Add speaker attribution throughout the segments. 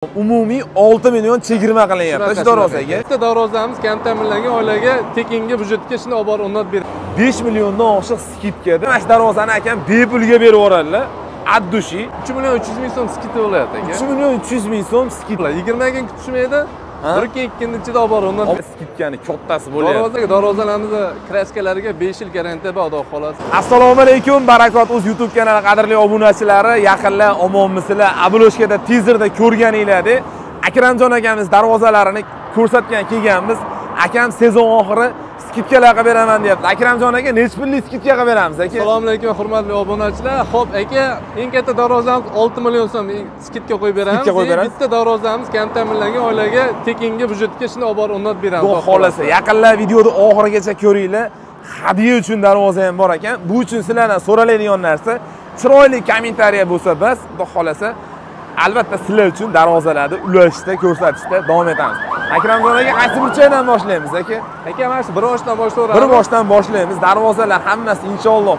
Speaker 1: Umumiy 6 million chegirma qilyapti shu darvozaga.
Speaker 2: Bitta darvozamiz kam ta'minlangan oilaga tekinga byudjetga shuni olib borib o'rnatib beradi.
Speaker 1: 5 milliondan oshiq skidkada mana shu darvozani akam bepulga berib yuboradilar. Addushi
Speaker 2: 3 million 300 ming so'm skid bo'lyapti aka.
Speaker 1: 3 million 300 ming so'm skid.
Speaker 2: 20 kun kutishmaydi. 1-2 kunning ichida olib borib o'rnatib
Speaker 1: skidkani kattasi bo'lyapti.
Speaker 2: Darvozalarimizni kraskalariga 5 yil garantiya bor, xudo xolos.
Speaker 1: Assalomu alaykum, barakot o'z YouTube kanali qadrli obunachilari, yaqinlar omonmisizlar? Abuloshkada teaserda ko'rganinglarda Akramjon akamiz darvozalarini ko'rsatgan kelganmiz. Akam sezon oxiri skidkalarga beraman deyapti. Akramjon aka, necha pullik skidkaga beramiz aka?
Speaker 2: Assalomu alaykum, hurmatli obunachilar. Xo'p, aka, eng katta darvozamiz 6 million so'm skidka qo'yib beramiz. Bitta darvozamiz kam ta'minlangan oilaga tekinga byudjetga shuni olib borib o'rnatib beramiz.
Speaker 1: Xudo xolasa, yaqinlar videoni oxirigacha ko'ringlar. Hadiya uchun darvoza ham bor ekan. Bu uchun sizlardan so'ralaydigan narsa chiroyli kommentariya bo'lsa bas, xudo xolasa albatta sizlar uchun darvozalarni ulashishda, ko'rsatishda davom etamiz. Akramjon aka, qaysi burchakdan boshlaymiz aka?
Speaker 2: Aka, mana shu bir boshdan boshlayveramiz.
Speaker 1: Bir boshdan boshlaymiz. Darvozalar hammasi inshaalloh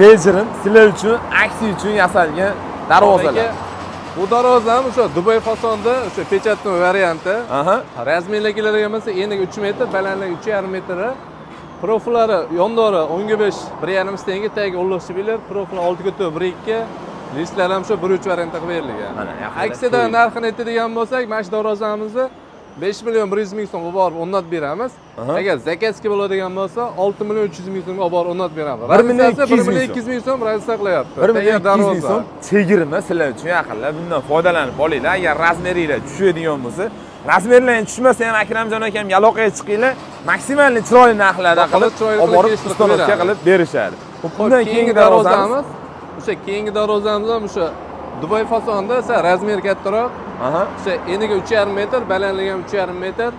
Speaker 1: bejirim, sizlar uchun, aksiya uchun yasalgan darvozalar.
Speaker 2: Bu darvozam o'sha Dubay fasonda, o'sha pechatli varianti. Razmerlarga keladigan bo'lsa, eniga 3 metr, balandligi 3,5 metr. Profillari yondori 15, 1,5 stenga, tagi 10 shibler, profil 6 ko'ta 1,2. Listlar ham shu 1,3 variantda qilib berilgan. Aksiyada narxini aytadigan bo'lsak, mana shu darvozamizni 5 million 100 ming so'm olib borib o'rnatib beramiz. Agar zakazga bo'ladigan bo'lsa, 6 million 300 ming so'mga olib borib o'rnatib beramiz.
Speaker 1: 1 million 200
Speaker 2: ming so'm razza qilyapti.
Speaker 1: 1 million 200 ming so'm chegirma sizlar uchun yaqinlar. Bundan foydalanib olinglar. Agar razmeringlar tushadigan bo'lsa, razmerlaring tushmasa ham Akramjon akam aloqaga chiqinglar. Maksimal chiroyli narxlarda qilib olib borib ustonovka qilib berishadi. Bundan keyingi darvozamiz o'sha keyingi darvozamiz ham o'sha Dubay fasonda, razmer kattaroq. O'sha eniga 3,5 metr, balandligi ham 3,5 metr.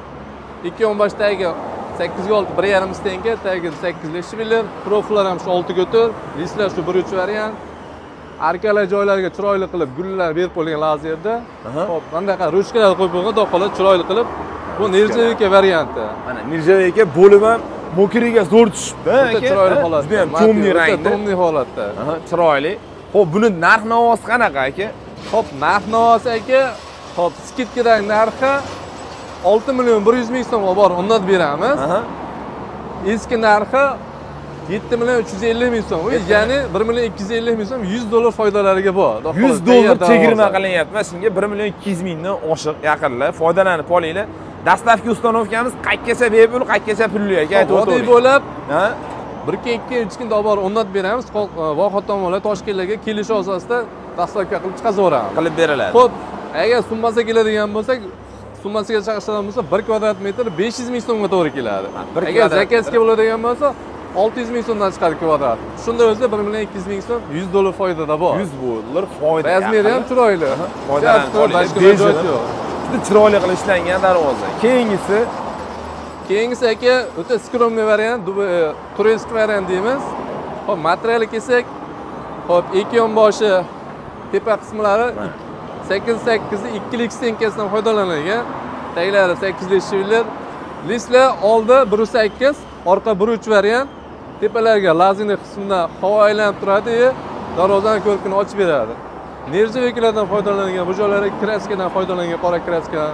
Speaker 1: 2,15 tagi 8,6, 1,5 stenga, tagi 8 shibler, profillar ham shu 6 ko'tir, listlar shu 1,3 variant. Arkalar joylariga chiroyli qilib gullar berib qo'yilgan lazerda. Xo'p, bundaqa ruchkalar qo'yib qo'ygan, doqolat chiroyli qilib. Bu nirjavika varianti. Mana nirjavika bo'lib ham mokriga zo'r tushibdi aka.
Speaker 2: Chiroyli holatda.
Speaker 1: Juda ham tomli rangda.
Speaker 2: Tomli holatda.
Speaker 1: Chiroyli. Xo'p, buni narx-navosi qanaqa aka?
Speaker 2: Xo'p, narx-navosi aka, xo'p, skidkaning narxi 6 million 100 ming so'm olib borib o'rnatib beramiz. Eski narxi 7 million 350 ming so'm. Ya'ni 1 million 250 ming so'm $100 foydalariga bor.
Speaker 1: $100 chegirma qilinyapti. Shunga 1 million 200 mingdan oshiq yaqinlar foydalanib olinglar. Dastlabki ustanovkamiz qayergacha bepul, qayergacha pulli aka aytib o'tdi.
Speaker 2: Oddiy bo'lib, 1-2 kunda olib borib o'rnatib beramiz. Vohid tomonlar Toshkentlarga kelish asosida dastlabki qilib chiqazaveramiz.
Speaker 1: Qilib beriladi.
Speaker 2: Xo'p, agar summasiga keladigan bo'lsak, summasiga chiqishadigan bo'lsa 1 kvadrat metr 500 ming so'mga to'g'ri keladi. Agar zakazga bo'ladigan bo'lsa 600 ming so'mdan chiqadi kvadrat. Shunda o'zi 1 million 200 ming so'm $100 foydada bor.
Speaker 1: $100 foyda.
Speaker 2: Razmeri ham chiroyli.
Speaker 1: Foydalanib juda chiroyli qilib ishlangan darvoza. Keyingisi
Speaker 2: aka o'ta skromniy variant, turistlik variant deymiz. Xo'p, materiali kelsak, xo'p, ikki yonboshi tepa qismlari 8 ikkilik stenkasidan foydalanilgan. Taglari 8 shibler. Listlar oldi 1.8, orqa 1.3 variant. Tepalarga lazerli qismda havo aylanib turadi, darvozani ko'rkini ochib beradi. Nirjavikalardan foydalanilgan, bu joylarga kraskadan foydalangan, qora kraskadan.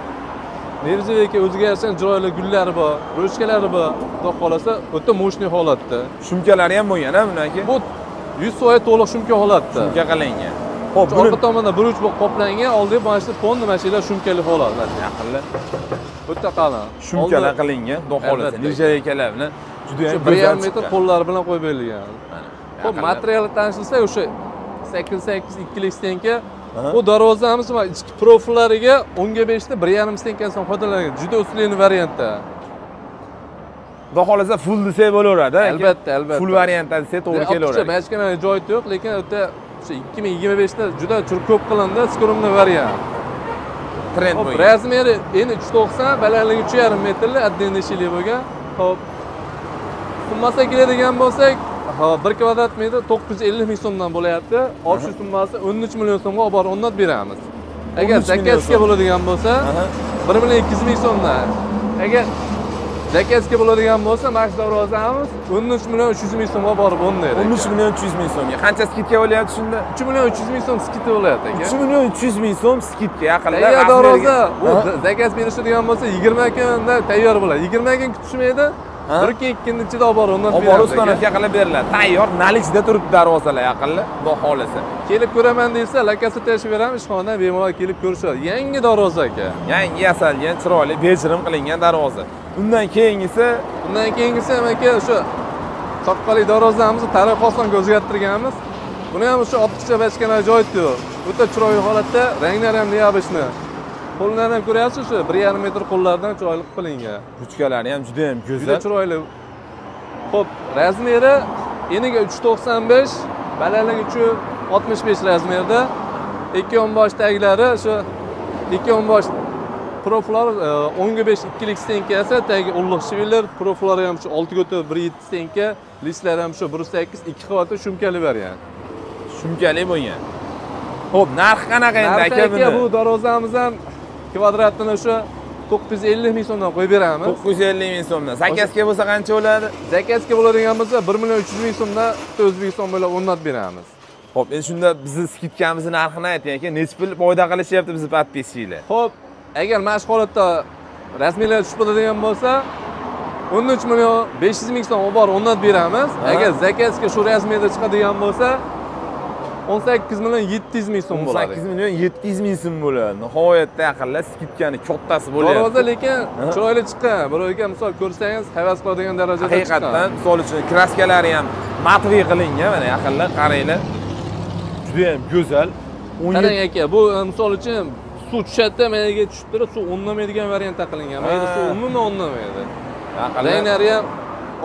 Speaker 2: Nirjavika o'ziga yarasha chiroyli gullari bor, ruchkalari bor. Xudo xolasa, o'ta mo'shni holatda. Shumkalari ham bo'lgan-a bunaki? Bu 100% to'liq shumka holatda. Shumka qilingan. Xo'p, orqa tomonda 1.3 bo'lib qoplangan, oldiga mana shu ponni mashinalar shumkali holatda. Yaqinlar. O'ta qalin. Shumkalar qilingan, xudo xolasa. Nirjavikalar bilan juda ham go'zal 1,5 metr qo'llari bilan qo'yib berilgan. Xo'p, material tanishilsa o'sha 8 ikkilik stenka. Bu darvozamiz ichki profillariga 10/5 ta 1,5 stenkasidan foydalangan. Juda uslubli variantda. Xudo xolasa full desa bo'laveradi. Albatta. Full variantda desa to'g'ri kelaveradi. Bachkana joyi yo'q, lekin o'ta o'sha 2025 da juda ko'p qilindi, skromniy variant. Trend bo'lgan. Razmeri endi 390, balandligi 3,5 metrli, отдельный shili bo'lgan. Xo'p. Summasiga keladigan bo'lsak, 1 kvadrat metr 950 ming so'mdan bo'layapti. Shu summasi 13 million so'mga olib borib o'rnatib beramiz. Agar zakazga bo'ladigan bo'lsa, 1 million 200 ming so'mdan. Agar zakazga bo'ladigan bo'lsa, max darvozamiz 13 million 300 ming so'mga borib o'rnaydi.
Speaker 1: 13 million 300 ming so'mga. Qancha skidka bo'lyapti shunda?
Speaker 2: 3 million 300 ming so'm skidka bo'lyapti aka.
Speaker 1: 3 million 300 ming so'm skidka yaqinda.
Speaker 2: Tayyor darvoza, bu zakaz berishadigan bo'lsa 20 kunda tayyor bo'ladi. 20 kun kutishmaydi. 1-2 kunning ichida olib borib o'rnatib beradi.
Speaker 1: Ustonovga qilib beriladi. Tayyor, nalichda turibdi darvozalar yaqinda, xudo xolasa.
Speaker 2: Kelib ko'raman desa, lakasi tashib beramiz, ishxonadan bemalol kelib ko'rishadi. Yangi darvoza aka.
Speaker 1: Yangi yasalgan, chiroyli, bejirim qilingan darvoza. Undan keyingisi
Speaker 2: ham aka o'sha soqqali darvozamizni tarafosanga o'zgartirganmiz. Buni ham o'sha opticha bachkana joyitdi. O'ta chiroyli holatda, ranglari ham neobishni. Qo'llarni ham ko'ryapsiz, shu 1,5 metr qo'llardan chiroyli qilingan.
Speaker 1: ruchkalari ham juda ham go'zal.
Speaker 2: Juda chiroyli. Xo'p, razmeri eniga 395, balandligi 365 razmerda. 2 yonbosh taglari shu 2 yonbosh profillar 10/5 2lik stenkasi, tagi ulug' shiviller, profillari ham shu 6/4 1.7 stenka, listlari ham shu 1.8 2 qavatli shumkali variant.
Speaker 1: Shumkali bo'lgan. Xo'p, narxi qanaqa endi aka buni?
Speaker 2: Bu darvozamiz ham kvadratini o'sha 950 ming so'mdan qo'yib beramiz.
Speaker 1: 950 ming so'mdan. Zakazga bo'lsa qancha bo'ladi?
Speaker 2: Zakazga bo'ladigan bo'lsa 1 million 300 ming so'mdan O'zbekiston bo'ylab o'rnatib beramiz.
Speaker 1: Xo'p, endi shunda bizni skidkamizning narxini ayting aka, necha pul foyda qilishyapti bizni podpischilar?
Speaker 2: Xo'p, agar mana shu holatda rasmiylar tushib bo'ladigan bo'lsa 13 million 500 ming so'm olib borib o'rnatib beramiz. Agar zakazga shu rasmiyda chiqadigan bo'lsa 18 million 700 ming so'm bo'ladi.
Speaker 1: 18 million 700 ming so'm bo'ladi. Nihoyatda yaqinlar skidkani kattasi bo'lyapti.
Speaker 2: Darvoza lekin chiroyli chiqqan. Birovga misol ko'rsangiz havas qiladigan darajada chiqqan.
Speaker 1: Haqiqatan, misol uchun kraskalari ham matviy qilingan, mana yaqinlar qaranglar. Juda ham go'zal.
Speaker 2: Qarang aka, bu misol uchun suv tushadi, managa tushib turib, suv o'nnamaydigan variantda qilingan. Mana suv umuman o'nnamaydi. Ranglari ham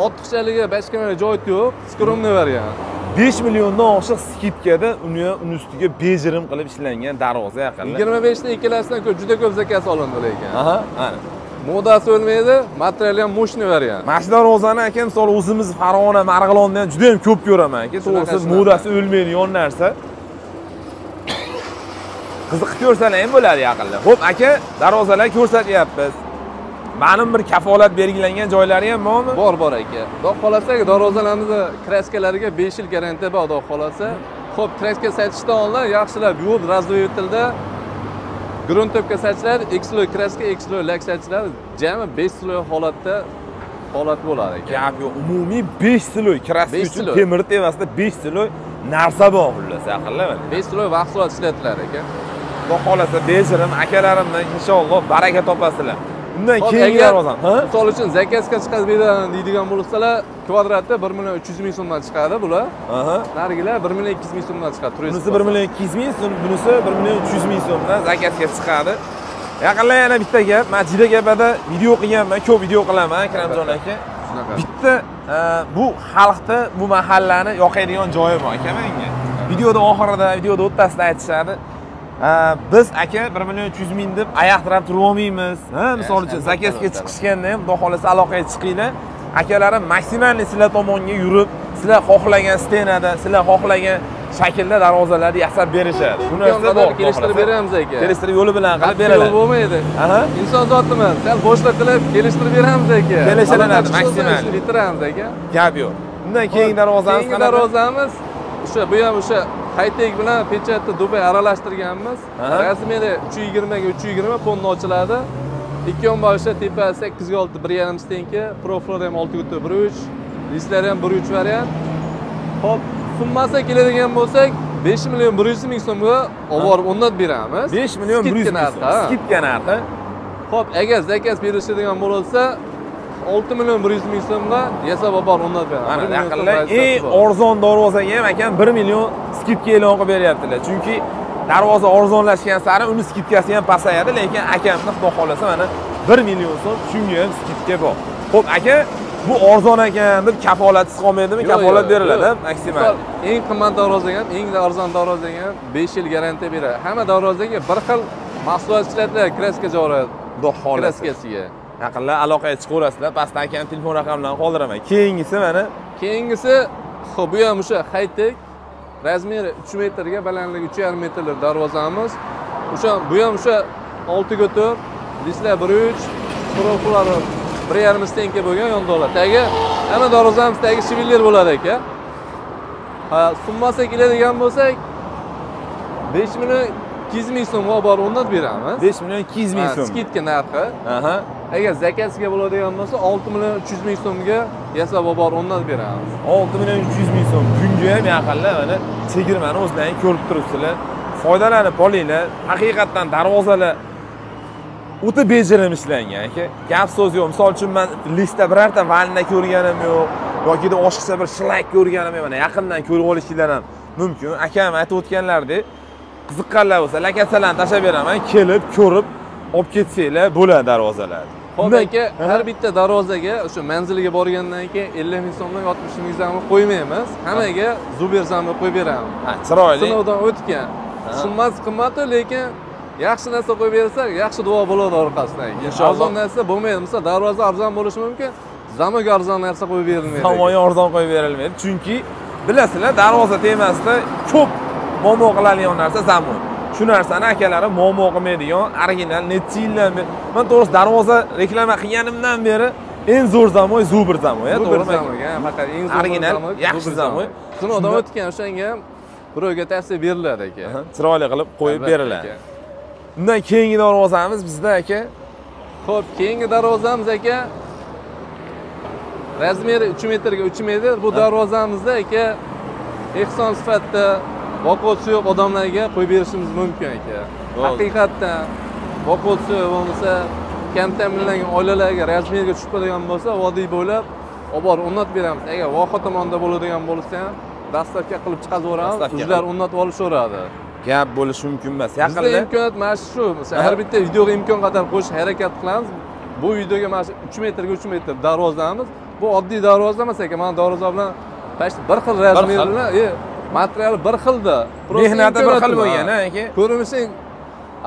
Speaker 2: ortiqchaligi, bachkana joyi yo'q, skromniy variant.
Speaker 1: 5 milliondan oshiq skidkada uni ustiga bejirim qilib ishlangan darvoza yaqinlar.
Speaker 2: 25 ta ikkalasidan juda ko'p zakaz olindi lekin.
Speaker 1: Aha, ana.
Speaker 2: Modasi o'lmaydi, materiali ham mo'shni variant.
Speaker 1: Mana shu darvozani aka, misol o'zimiz Farg'ona, Marg'ilonda ham juda ham ko'p ko'raman aka. To'g'risi modasi o'lmaydigan narsa. Qiziqib ko'rsalar ham bo'ladi yaqinlar. Xo'p aka, darvozalar ko'rsatyapmiz. Ma'lum bir kafolat belgilangan joylari ham bormi?
Speaker 2: Bor aka. Xudo xolasa darvozalarimizni kraskalariga 5 yil garantiya bor, xudo xolasa. Xo'p, kraska sachishdan oldin yaxshilab yuvib, razvoyetilda gruntovka sachlar, X-loy kraska, X-loy lak sachlar jami 5 sloy holat bo'ladi aka.
Speaker 1: Gap yo'q, umumiy 5 sloy kraska uchun temir tevasida 5 sloy narsa bor xullas yaqinlar.
Speaker 2: 5 sloy mahsulot ishlatilar aka.
Speaker 1: Xudo xolasa bejirim akalarimdan inshaalloh baraka topasizlar. Undan keyingi darvozam, ha?
Speaker 2: Misol uchun zakazga chiqadi deydigan bo'lsalar, kvadratda 1 million 300 ming so'mdan chiqadi bular.
Speaker 1: Aha.
Speaker 2: Narigilar 1 million 200 ming so'mdan chiqadi.
Speaker 1: Bunisi 1 million 200 ming so'm, bunisi 1 million 300 ming so'mdan zakazga chiqadi. Yaqinlar yana bitta gap, men Jida gapida video qilganman, ko'p video qilaman, Akramjon aka. Bitta bu xalqda bu mahallani yoqadigan joyi bor aka menga. Videoda oxirida, videoda o'rtasida aytishadi. Biz aka 1 million 300 ming deb oyoqtirib turib olmaymiz. Ha, misol uchun zakazga chiqishganda ham, xudo xolasa aloqaga chiqinglar. Akalarim maksimalni sizlar tomonga yurib, sizlar xohlagan stenada, sizlar xohlagan shaklda darvozalarni yasab berishadi. Bu narsa bor.
Speaker 2: Kelishtirib beramiz aka.
Speaker 1: Kelishtirib yo'li bilan qilib beradi.
Speaker 2: Bo'lmaydi. Aha. Inson zotiman, sal boshlatib kelishtirib beramiz aka.
Speaker 1: Kelishilanadi maksimal.
Speaker 2: Bitiramiz aka.
Speaker 1: Gap yo'q. Undan keyingi darvozamiz
Speaker 2: qanaqa? Darvozamiz bu ham o'sha haytek bilan pechatni Dubay aralashtirganmiz. Razmeri 320 ga 320 ponni ochiladi. 2 yonboshi tepa 8 ga 6 1.5 stenka, profillar ham 6.1.3, listlari ham 1.3 variant. Xo'p, summasi keladigan bo'lsak 5 million 100 ming so'mga olib borib o'rnatib beramiz.
Speaker 1: 5 million 100 ming so'm. Skidka narxi.
Speaker 2: Xo'p, agar zakaz berishadigan bo'lsa 6 million 100 ming so'mga yasab olib borib o'rnatib beramiz.
Speaker 1: Mana yaqinlar eng arzon darvozaga ham akam 1 million skidka e'lon qilib beryaptilar. Chunki darvoza arzonlashgan sari uni skidkasi ham pasayadi, lekin akamni xudo xolasa mana 1 million so'm shunga ham skidka bor. Xo'p, aka, bu arzon ekan deb kafolatsiz qolmaydimi? Kafolat beriladi maksimal.
Speaker 2: Eng qimmat darvozaga ham, eng arzon darvozaga ham 5 yil garantiya beradi. Hamma darvozaga bir xil mahsulot ishlatiladi, kraska jo'raydi. Xudo xolasa. Kraskasiga.
Speaker 1: Yaqinlar aloqaga chiqaverasizlar, pastda akam telefon raqamlarini qoldiraman. Keyingisi mana.
Speaker 2: Keyingisi, xo'p, bu ham o'sha haytek razmeri 3 metrga, balandligi 3,5 metrlik darvozamiz. Bu ham o'sha 6 ga 4, dislar 1.3, profillari 1,5 stenka bo'lgan yondoqlar. Tagi ana darvozamiz tagi shivillar bo'ladi ekan. Ha, summasiga keladigan bo'lsak 5 million 200 ming so'mga bor o'rnatib beramiz.
Speaker 1: 5 million 200 ming so'm.
Speaker 2: Skidka narxi.
Speaker 1: Aha.
Speaker 2: Agar zakasiga bo'ladigan bo'lsa 6 million 300 ming so'mga yasab bor o'rnatib beramiz.
Speaker 1: 6 million 300 ming so'm. Bunga ham yaqinlar mana chegirmani o'zlaring ko'rib turibsizlar. Foydalanib olinglar. Haqiqatan darvozalar o'ta bejirim ishlangan aka. Gap so'z yo'q. Misol uchun men listda birorta vanna ko'rganim yo'q yoki boshqa bir shlak ko'rganim yo'q. Mana yaqindan ko'rib olishinglar ham mumkin. Akam aytib o'tganlaridek, qiziqqanlar bo'lsa, lakasalarni tashlab beraman, kelib, ko'rib, olib ketsanglar bo'ladi darvozalar.
Speaker 2: Xo'p aka, har bitta darvozaga o'sha manziliga borgandan keyin 50 ming so'mdan 60 ming so'mga qo'ymaymiz. Hammaga zuber zamga qo'yib beramiz.
Speaker 1: Ha, chiroyli.
Speaker 2: Sinovdan o'tgan. Summasi qimmat, lekin yaxshi narsa qo'yib bersak, yaxshi duo bo'ladi orqasidan.
Speaker 1: Inshaalloh.
Speaker 2: Arzon narsa bo'lmaydi. Misol darvoza arzon bo'lishi mumkin, zamoga arzon narsa qo'yib berilmaydi.
Speaker 1: Zamoga arzon qo'yib berilmaydi. Chunki bilasizlar, darvoza temasida ko'p muammo qiladigan narsa zamon. Shu narsani akalarim muammo qilmaydigan, original necha yildan beri. Men to'g'risi darvoza reklama qilganimdan beri eng zo'r zamoy Zubir zamoy, to'g'rimi?
Speaker 2: Faqat eng zo'r
Speaker 1: original, yaxshi zamoy.
Speaker 2: Sinovdan o'tgan o'shanga birovga tavsiya beriladi aka.
Speaker 1: Chiroyli qilib qo'yib beriladi. Undan keyingi darvozamiz bizda aka.
Speaker 2: Xo'p, keyingi darvozamiz aka razmeri 3 metrga 3 metr. Bu darvozamizda aka ehson sifatida voqosi yo'q odamlarga qo'yib berishimiz mumkin aka. Haqiqatdan voqosi bo'lmasa, kam ta'minlangan oilalarga razmerga tushib qolgan bo'lsa, vodiy bo'ylab olib borib o'rnatib beramiz. Agar voha tomonda bo'ladigan bo'lsa ham dastavka qilib chiqazib yuboramiz. O'zlar o'rnatib olishaveradi.
Speaker 1: Gap bo'lishi mumkin emas.
Speaker 2: Yaqinda imkoniyat mana shu. Masalan, har bitta videoga imkon qadar qo'yish harakat qilamiz. Bu videoga mana 3 metrga 3 metr darvozamiz. Bu oddiy darvoza emas ekan. Mana darvoza bilan bir xil razmer bilan, materiali bir xilda.
Speaker 1: Mehnati bir xil bo'lgan, aka.
Speaker 2: Ko'rinishi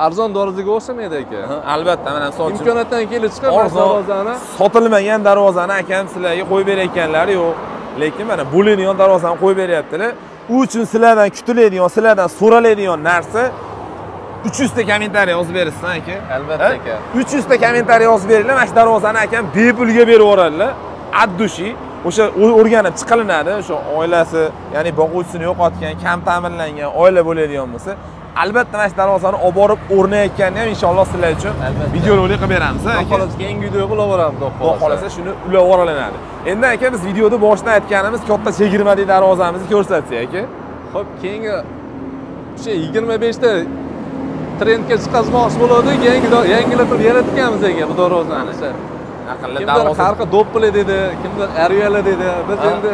Speaker 2: arzon darvozaga o'xshamaydi aka.
Speaker 1: Albatta, mana misol uchun
Speaker 2: imkoniyatdan kelib chiqib darvozani
Speaker 1: sotilmagan darvozani akam sizlarga qo'yib berayotganlari yo'q. Lekin mana bo'linadigan darvozani qo'yib beryaptilar. U uchun sizlardan kutiladigan, sizlardan so'raladigan narsa 300 ta kommentariy yozib berishsin aka.
Speaker 2: Albatta aka.
Speaker 1: 300 ta kommentariy yozib beringlar, mana shu darvozani akam bepulga berib yuboradilar. Addushi o'sha o'rganib chiqilinadi, o'sha oilasi, ya'ni boquvchisini yo'qotgan, kam ta'minlangan oila bo'ladigan bo'lsa, albatta mana shu darvozani olib borib o'rnayotganini ham inshaalloh sizlar uchun videorolik qilib beramiz aka.
Speaker 2: Xolos keyingi videoga ulab boramiz,
Speaker 1: Xudo xolasa shuni ulab yuboralanadi. Endi aka biz videoda boshida aytganimiz katta chegirmali darvozamizni ko'rsatsak aka.
Speaker 2: Xo'p, keyingi o'sha 25 ta trendga chiqazmoqchi bo'ladi, yangilar qilib yaratganmiz aka bu darvozani.
Speaker 1: Aqlli
Speaker 2: darvoza. Kimdir Qarqi Do'ppili dedi, kimdir Aryala dedi. Biz endi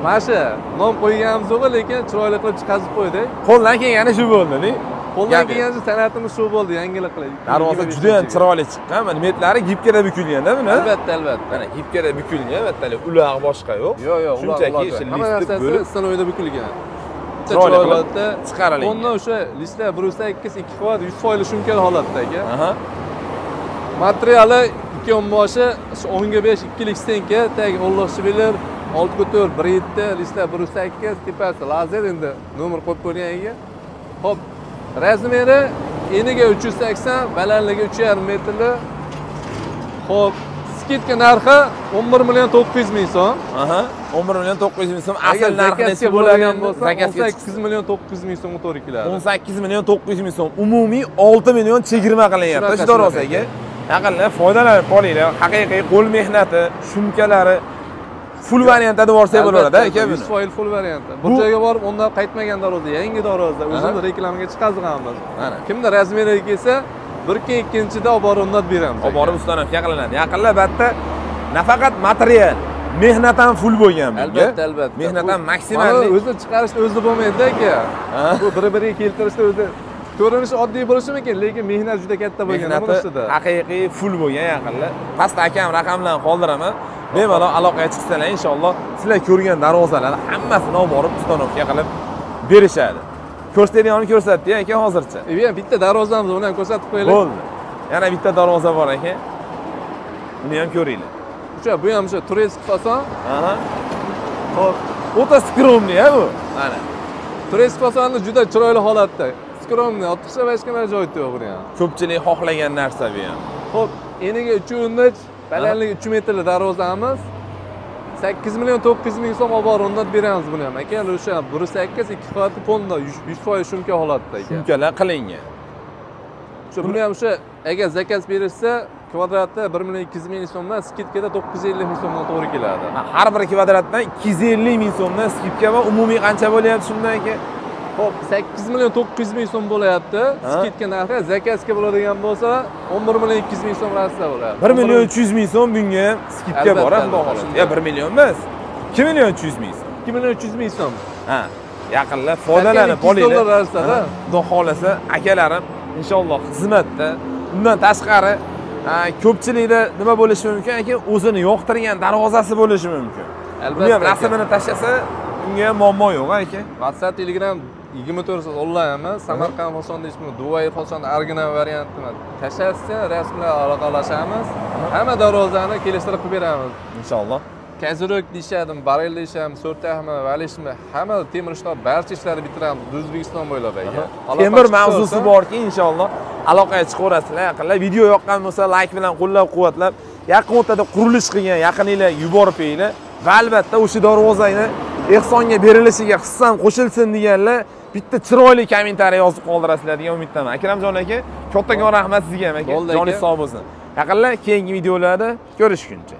Speaker 2: mana shu nom qo'yganimiz yo'q, lekin chiroyli qilib chiqazib qo'ydik.
Speaker 1: Qo'ldan kelgani shu bo'ldi-da.
Speaker 2: Qo'ldan kelgani san'atimiz shu bo'ldi, yangilik qildik.
Speaker 1: Darvoza juda ham chiroyli chiqqan. Mana metlari gipkada bukilgan-da buni.
Speaker 2: Albatta, albatta.
Speaker 1: Mana gipkada bukilgan, albatta, uloq boshqa yo'q.
Speaker 2: Yo'q,
Speaker 1: shunchaki o'sha listni bo'lib
Speaker 2: stanoyda bukilgan.
Speaker 1: chiroyli qilib chiqarilgan.
Speaker 2: Bundan o'sha listlar 1.8 2 qavat 100% shumkal holatda aka. Materiali 2 yonboshi 10/5 2lik stenka, tag o'lloqchi bilir, 6/4 1.7 listlar 1.8 tepasi lazer endi nomer qo'yib qo'ygan ega. Xo'p, razmeri eniga 380, balandligi 3,5 metrli. Xo'p, skidka narxi 11 million 900 ming so'm.
Speaker 1: 11 million 900 ming so'm. Asl narxi necha bo'lgan bo'lsa,
Speaker 2: 18 million 900 ming so'mga to'g'ri keladi.
Speaker 1: 18 million 900 ming so'm. Umumiy 6 million chegirma qilinyapti shu darvozaga. Yaqinlar foydalanib qolinglar. Haqiqiy qo'l mehnati, shumkalari full variantda borsak bo'lardi aka buni.
Speaker 2: 100% full variantda. Bir joyga borib undan qaytmagan darvoza, yangi darvoza o'zimiz reklamaga chiqazganmiz. Kimda razmeriga kelsa, bir kun ikkinchida olib borib o'rnatib beramiz.
Speaker 1: Olib borib ustanovka qilinadi. Yaqinlar batta nafaqat material, mehnat ham full bo'lgan bunga.
Speaker 2: Albatta, albatta.
Speaker 1: Mehnat ham maksimalli.
Speaker 2: O'zi chiqarishda o'zi bo'lmaydi aka. Bu bir-biriga keltirishda o'zi ko'rinishi oddiy bo'lishi mumkin, lekin mehnat juda katta bo'lgan bunisida.
Speaker 1: Haqiqiy full bo'lgan yaqinlar. Pastda akam raqamlarni qoldiraman. Bemalol aloqaga chiqsanglar inshaalloh sizlar ko'rgan darvozalarni hammasini olib borib ustanovka qilib berishadi. Ko'rsatadiganini ko'rsatdi aka hozircha.
Speaker 2: Bitta darvozamiz uni ham ko'rsatib qo'yaylik.
Speaker 1: Bo'ldi. Yana bitta darvoza bor aka. Buni ham ko'ringlar.
Speaker 2: Bu ham o'sha turistlik fason.
Speaker 1: Xo'p, o'ta skromniy-a bu. Mana.
Speaker 2: Turistlik fasonni juda chiroyli holatda. Skromniy, ortiqcha boshqa narsa joyi yo'q buni ham.
Speaker 1: Ko'pchilik xohlagan narsa bu ham.
Speaker 2: Xo'p, eniga 3.13 balandligi 3 metrli darvozamiz 8 million 900 ming so'm olib borib o'rnatib beramiz buni ham aka. O'sha 1.8 2 qavatli fonda 100% shumka holatda aka.
Speaker 1: Shumkalar qilingan.
Speaker 2: Buni ham o'sha agar zakaz berilsa kvadrati 1 million 200 ming so'mdan skidkada 950 ming so'mdan to'g'ri keladi.
Speaker 1: Har bir kvadratdan 250 ming so'mdan skidka va umumiy qancha bo'lyapti shundan aka?
Speaker 2: Xo'p, 8 million 900 ming so'm bo'lyapti. Skidka narxi zakazga bo'ladigan bo'lsa 11 million 200 ming so'm rasida bo'ladi.
Speaker 1: 1 million 300 ming so'm bunga ham skidka bor, xudo xolasa. Ya 1 million emas. 2 million 300 ming so'm.
Speaker 2: 2 million 300 ming so'm.
Speaker 1: Ha, yaqinlar foydalanib
Speaker 2: bo'linglar.
Speaker 1: Xudo xolasa akalarim inshaalloh xizmatda. Undan tashqari ko'pchilikda nima bo'lishi mumkin aka? O'zini yoqtirgan darvozasi bo'lishi mumkin. Buni ham rasmini tashlasa, unga ham muammo yo'q aka.
Speaker 2: WhatsApp, Telegram 24 soat onlaynmi? Samarqand fasonda ishmi, Dubai fasonda original variantini tashlatsa, rasmlar aloqalashamiz. Hamma darvozani kelishtirib beramiz.
Speaker 1: Inshaalloh.
Speaker 2: Kazirok deyishadimi, barel deyishadimi, so'rtahmi, valishmi, hamma temir ishlar barcha ishlarni bitiramiz O'zbekiston bo'ylab aka.
Speaker 1: Temir mavzusi borki, inshaalloh aloqaga chiqaverasizlar. Yaqinlar video yoqqan bo'lsa, like bilan qo'llab-quvvatlab, yaqin o'rtada qurilish qilgan yaqininglar yuborib qo'yinglar. Va albatta o'sha darvozani ehsonga berilishiga hissam qo'shilsin deganlar bitta chiroyli kommentariy yozib qoldirasizlar degan umiddaman. Akramjon aka, kattakon rahmat sizga ham aka. Joningiz sog' bo'lsin. Yaqinlar keyingi videolarda ko'rishguncha.